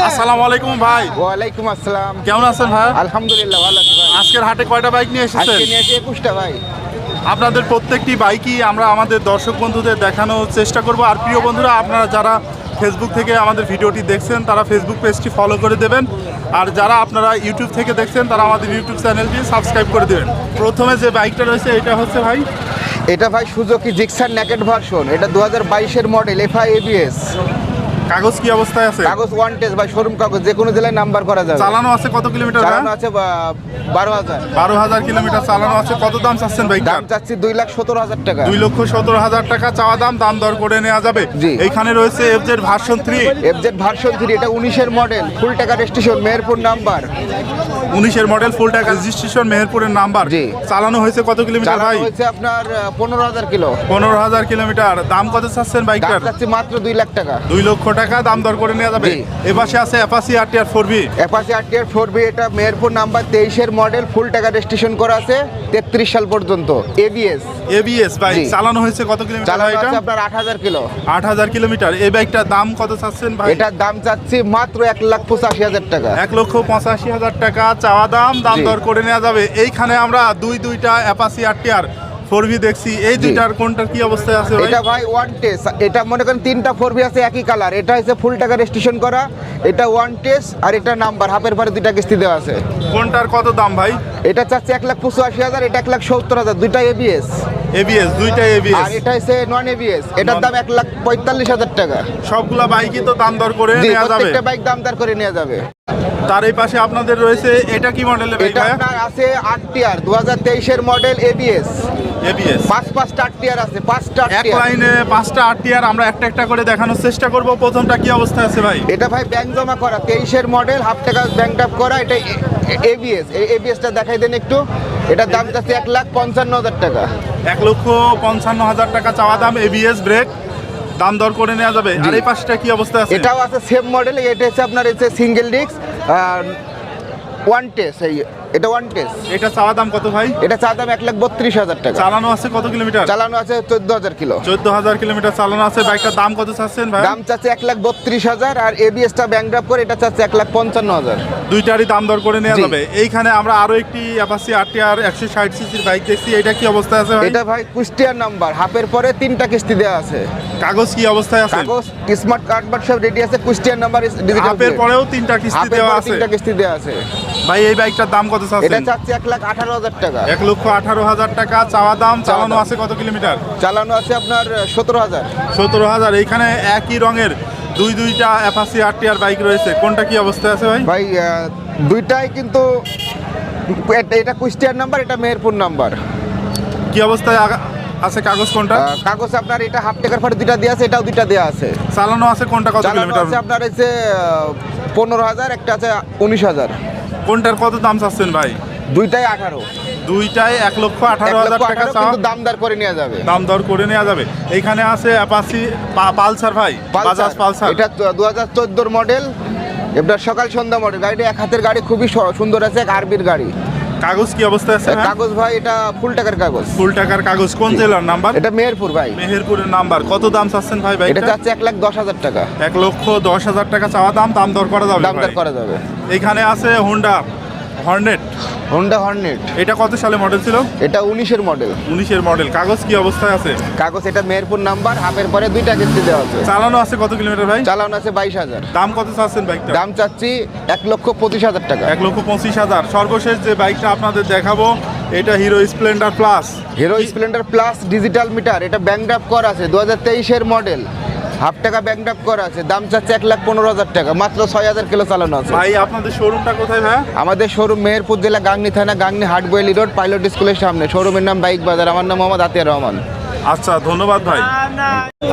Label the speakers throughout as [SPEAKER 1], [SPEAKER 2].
[SPEAKER 1] আসসালামু আলাইকুম ভাই।
[SPEAKER 2] ওয়ালাইকুম আসসালাম।
[SPEAKER 1] কেমন আছেন ভাই?
[SPEAKER 2] আলহামদুলিল্লাহ ভালো আছি ভাই।
[SPEAKER 1] আজকের হাটে কয়টা বাইক নিয়ে এসেছেন?
[SPEAKER 2] আজকে নিয়ে এসে 21টা ভাই।
[SPEAKER 1] আপনাদের প্রত্যেকটি বাইকই আমরা আমাদের দর্শক বন্ধুদের দেখানোর চেষ্টা করব। আর প্রিয় বন্ধুরা, আপনারা যারা ফেসবুক থেকে আমাদের ভিডিওটি দেখছেন তারা ফেসবুক পেজটি ফলো করে দেবেন, আর যারা আপনারা ইউটিউব থেকে দেখছেন তারা আমাদের ইউটিউব চ্যানেলটি সাবস্ক্রাইব করে দেবেন। প্রথমে যে বাইকটা রয়েছে এটা হচ্ছে ভাই,
[SPEAKER 2] এটা ভাই সুজুকি জিক্সার নেকেড ভার্সন। এটা 2022 এর মডেল, এফআই এবিএস।
[SPEAKER 1] কাগজ কি অবস্থায় আছে?
[SPEAKER 2] কাগজ ওয়ান টেস্ট ভাই, শোরুম কাগজ, যে কোনো জেলায় নাম্বার করা যাবে।
[SPEAKER 1] চালানো আছে কত কিলোমিটার?
[SPEAKER 2] চালানো আছে 12,000।
[SPEAKER 1] 12,000 কিলোমিটার চালানো আছে। কত দাম চাচ্ছেন বাইকটা?
[SPEAKER 2] দাম চাচ্ছি 2,17,000 টাকা।
[SPEAKER 1] 2,17,000 টাকা চাওয়া দাম, দাম দর করে নেওয়া যাবে।
[SPEAKER 2] জি।
[SPEAKER 1] এইখানে রয়েছে এফজেড ভার্সন 3।
[SPEAKER 2] এফজেড ভার্সন 3, এটা 19 এর মডেল, ফুল টাকা রেজিস্ট্রেশন, মেহেরপুর নাম্বার।
[SPEAKER 1] 19 এর মডেল, ফুল টাকা রেজিস্ট্রেশন, মেহেরপুরের নাম্বার।
[SPEAKER 2] জি।
[SPEAKER 1] চালানো হয়েছে কত কিলোমিটার ভাই?
[SPEAKER 2] চালানো হয়েছে আপনার 15,000 কিলো।
[SPEAKER 1] 15,000 কিলোমিটার। দাম কত চাচ্ছেন
[SPEAKER 2] দাম
[SPEAKER 1] বাইকটার?
[SPEAKER 2] চাচ্ছি মাত্র 2 লাখ টাকা।
[SPEAKER 1] 2 লক্ষ টাকা দাম দর করে নেওয়া যাবে।
[SPEAKER 2] জি।
[SPEAKER 1] এ পাশে আছে Apache RTR 4V।
[SPEAKER 2] Apache RTR 4V, এটা মেহেরপুর নাম্বার 23 এর মডেল, ফুল টাকা রেজিস্ট্রেশন করা আছে 33 সাল পর্যন্ত, এবিএস।
[SPEAKER 1] ABS bike.
[SPEAKER 2] জি।
[SPEAKER 1] চালানো হয়েছে কত কিলোমিটার
[SPEAKER 2] চালানো
[SPEAKER 1] এটা?
[SPEAKER 2] আছে আপনার 8,000 কিলো।
[SPEAKER 1] 8,000 কিলোমিটার। এই বাইকটার দাম কত চাচ্ছেন ভাই?
[SPEAKER 2] এটার দাম চাচ্ছি মাত্র 1,85,000 টাকা।
[SPEAKER 1] 1,85,000 টাকা চাওয়া দাম, দাম
[SPEAKER 2] জি।
[SPEAKER 1] দর করে নেওয়া যাবে। এইখানে আমরা দুইটা অ্যাপাচি আরটিআর 4V দেখছি। এই
[SPEAKER 2] জি।
[SPEAKER 1] দুইটার কোনটার কি অবস্থায় আছে ভাই?
[SPEAKER 2] এটা ভাই ওয়ান টেস্ট। এটা মনে করেন 3টা 4V আছে একই কালার। এটা হচ্ছে ফুল টাকা রেজিস্ট্রেশন করা, এটা ওয়ান টেস্ট, আর এটা নাম্বার হাফের পরে 2টা কিস্তি দেওয়া আছে।
[SPEAKER 1] কোনটার কত দাম ভাই?
[SPEAKER 2] এটা চাচ্ছে 1,85,000, এটা 1,70,000, দুইটা এবিএস।
[SPEAKER 1] এবিএস, দুইটা এবিএস।
[SPEAKER 2] আর এটা হচ্ছে নন এবিএস, এটার দাম 1,45,000 টাকা।
[SPEAKER 1] সবগুলা বাইকই তো দাম দর করে
[SPEAKER 2] জি,
[SPEAKER 1] নেওয়া যাবে।
[SPEAKER 2] প্রত্যেকটা বাইক দামদার করে নেওয়া যাবে।
[SPEAKER 1] তার এই পাশে আপনাদের রয়েছে, এটা কি মডেলের বাইক
[SPEAKER 2] এটা
[SPEAKER 1] ভাই?
[SPEAKER 2] আপনার আছে আরটিআর 2023 এর মডেল, এবিএস।
[SPEAKER 1] এবিএস।
[SPEAKER 2] 5টা আরটিআর আছে, 5টা
[SPEAKER 1] এক
[SPEAKER 2] আরটিআর।
[SPEAKER 1] লাইনে 5টা আরটিআর আমরা একটা একটা করে দেখানোর চেষ্টা করব। প্রথমটা কি অবস্থায় আছে ভাই?
[SPEAKER 2] এটা ভাই ব্যাংক জমা করা 23 এর মডেল, হাফ টাকা ব্যাংক আপ করা, এটা এবিএস। এই এবিএসটা দেখাই দেন একটু। এটার দাম যাচ্ছে 1,55,000 টাকা।
[SPEAKER 1] 1,55,000 টাকা চাওয়া দাম, এবিএস ব্রেক, দাম দর করে নেওয়া যাবে। আর এই পাশটা কি অবস্থায় আছে?
[SPEAKER 2] এটাও আছে সেম মডেল, এটা হচ্ছে আপনার হচ্ছে সিঙ্গেল ডিস্ক ওয়ান টেস্ট। এটা ওয়ান টেস্ট।
[SPEAKER 1] এটা চাওয়া দাম কত ভাই?
[SPEAKER 2] এটা চা দাম 1,32,000 টাকা।
[SPEAKER 1] চালানো আছে কত কিলোমিটার?
[SPEAKER 2] চালানো আছে 14,000 কিলো।
[SPEAKER 1] 14,000 কিলোমিটার চালানো আছে। বাইকটার দাম কত চাচ্ছেন ভাই?
[SPEAKER 2] দাম চাচ্ছে 1,32,000, আর এবিএসটা ব্যাংক ড্রাফট করে এটা চাচ্ছে 1,55,000।
[SPEAKER 1] দুইটারই দাম দর করে নেওয়া
[SPEAKER 2] জি।
[SPEAKER 1] যাবে। এইখানে আমরা আরো একটি অ্যাপাচি আরটিআর 160 সিসির বাইক দেখছি। এটা কি অবস্থায় আছে ভাই?
[SPEAKER 2] এটা ভাই কুষ্টিয়ার নাম্বার, হাফের পরে 3টা কিস্তি দেওয়া আছে।
[SPEAKER 1] কাগজ কি অবস্থায় আছে?
[SPEAKER 2] কাগজ স্মার্ট কার্ড বাট সব রেডি আছে, কুষ্টিয়ার নাম্বার ডিজিটাল।
[SPEAKER 1] হাফের পরেও 3টা কিস্তি দেওয়া আছে।
[SPEAKER 2] 3টা কিস্তি দেওয়া আছে।
[SPEAKER 1] ভাই এই বাইকটার দাম কত
[SPEAKER 2] এটা
[SPEAKER 1] চাচ্ছেন?
[SPEAKER 2] চাচ্ছে 1,18,000 টাকা।
[SPEAKER 1] 1,18,000 টাকা চাওয়া দাম। চালানো আছে কত কিলোমিটার?
[SPEAKER 2] চালানো আছে আপনার 17,000।
[SPEAKER 1] 17,000। এইখানে একই রঙের দুইটা অ্যাপাচি আরটিআর বাইক রয়েছে। কোনটা কি অবস্থায় আছে ভাই?
[SPEAKER 2] ভাই দুইটাই কিন্তু এটা কুষ্টিয়ার নাম্বার, এটা মেহেরপুর নাম্বার।
[SPEAKER 1] কি অবস্থায় আছে কাগজ কোনটা?
[SPEAKER 2] কাগজ আপনার এটা হাফ টাকার পরে 2টা দেওয়া আছে, এটাও 2টা দেওয়া আছে।
[SPEAKER 1] চালানো আছে কোনটা কত
[SPEAKER 2] চালানো
[SPEAKER 1] কিলোমিটার?
[SPEAKER 2] আছে আপনার হচ্ছে 15,000, একটা আছে 19,000।
[SPEAKER 1] কোনটার কত দাম চাচ্ছেন ভাই?
[SPEAKER 2] দুইটাই 18।
[SPEAKER 1] দুইটাই 1,18,000 টাকা চাওয়া,
[SPEAKER 2] কিন্তু দামদার করে নেওয়া যাবে।
[SPEAKER 1] দাম দর করে নেওয়া যাবে। এইখানে আছে অ্যাপাচি পালসার ভাই, বাজাজ পালসার।
[SPEAKER 2] এটা 2014 মডেল, এবার সকাল সন্ধ্যা মডেল। গাড়িটা এক হাতের গাড়ি, খুবই সুন্দর আছে, এক আরবির গাড়ি।
[SPEAKER 1] কাগজ কি অবস্থায় আছে?
[SPEAKER 2] কাগজ ভাই এটা ফুল টাকার কাগজ।
[SPEAKER 1] ফুল টাকার কাগজ। কোন জেলার নাম্বার?
[SPEAKER 2] এটা মেহেরপুর ভাই।
[SPEAKER 1] মেহেরপুরের নাম্বার। কত দাম চাচ্ছেন ভাই
[SPEAKER 2] এটা
[SPEAKER 1] বাইকটা?
[SPEAKER 2] চাচ্ছে 1,10,000 টাকা।
[SPEAKER 1] 1,10,000 টাকা চাওয়া দাম, দাম দর করা যাবে
[SPEAKER 2] দামদার
[SPEAKER 1] ভাই।
[SPEAKER 2] করা যাবে।
[SPEAKER 1] এইখানে আছে হোন্ডা হর্নেট।
[SPEAKER 2] হোন্ডা হর্নেট,
[SPEAKER 1] এটা কত সালে মডেল ছিল?
[SPEAKER 2] এটা 19 এর মডেল।
[SPEAKER 1] 19 এর মডেল। কাগজ কি অবস্থায় আছে?
[SPEAKER 2] কাগজ এটা মেহেরপুর নাম্বার, হাফের পরে 2টা কিস্তি দেওয়া আছে।
[SPEAKER 1] চালানো আছে কত কিলোমিটার ভাই?
[SPEAKER 2] চালানো আছে 22,000।
[SPEAKER 1] দাম কত চাচ্ছেন বাইকটা?
[SPEAKER 2] দাম চাচ্ছি 1,25,000 টাকা।
[SPEAKER 1] 1,25,000। সর্বশেষ যে বাইকটা আপনাদের দেখাবো এটা hero Splendor plus.
[SPEAKER 2] Hero Splendor plus digital meter, এটা ব্যাংক ড্রাফট করা আছে, 2023 এর মডেল, হাফ টাকা ব্যাংক ড্রাফট করা আছে। দাম চাচ্ছে 1,15,000 টাকা। মাত্র 6,000 কিলো চালানো আছে।
[SPEAKER 1] ভাই আপনাদের শোরুমটা কোথায় ভাই?
[SPEAKER 2] আমাদের শোরুম মেহেরপুর জেলা, গাংনী থানা, গাংনী হাটবয়েলি রোড, পাইলট স্কুলের সামনে। শোরুমের নাম বাইক বাজার। আমার নাম মোহাম্মদ আতিয়ার রহমান।
[SPEAKER 1] আচ্ছা, ধন্যবাদ ভাই।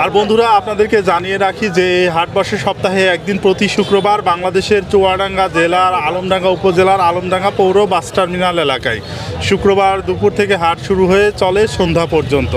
[SPEAKER 1] আর বন্ধুরা, আপনাদেরকে জানিয়ে রাখি যে হাট বসে সপ্তাহে একদিন প্রতি শুক্রবার বাংলাদেশের চুয়াডাঙ্গা জেলার আলমডাঙ্গা উপজেলার আলমডাঙ্গা পৌর বাস টার্মিনাল এলাকায়। শুক্রবার দুপুর থেকে হাট শুরু হয়ে চলে সন্ধ্যা পর্যন্ত।